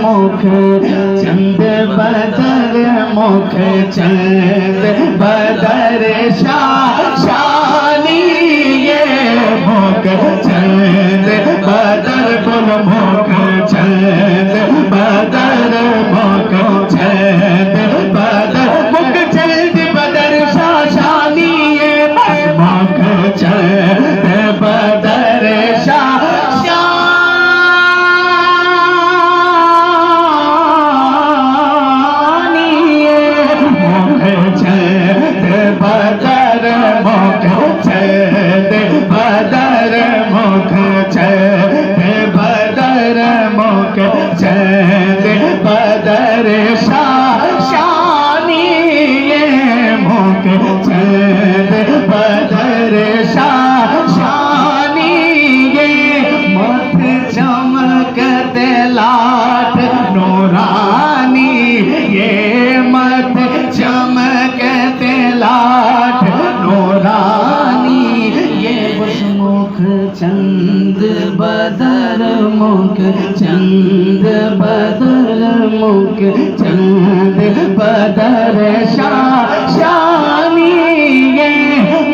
मुख चंद बदर मुख चंद बदर शानी ये मुख चंद बदर बोल मुख चंद बदर मुख चंद बदर मुख चंद बदर शानी ये मुख चंद बदर शानी ये मुख चंद बदर मुख चंद बदर मुख चंद बदर मुख चंद बदर शानी ये मुख चंद बदर शानी ये मत चमकते लाट नूरानी ये मत चमकते लाट नूरानी ये बस मुख चंद बदर मुख चंद बदर मुख चंद बदर शानी ये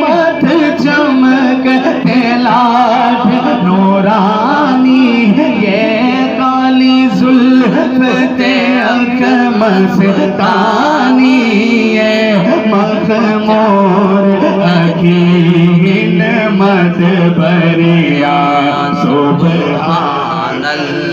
मत चमकते लाट नूरानी ये काली जुल्फते अख मस्तानी ये मखमूर अकीन मत बरिया सुभान अल्लाह।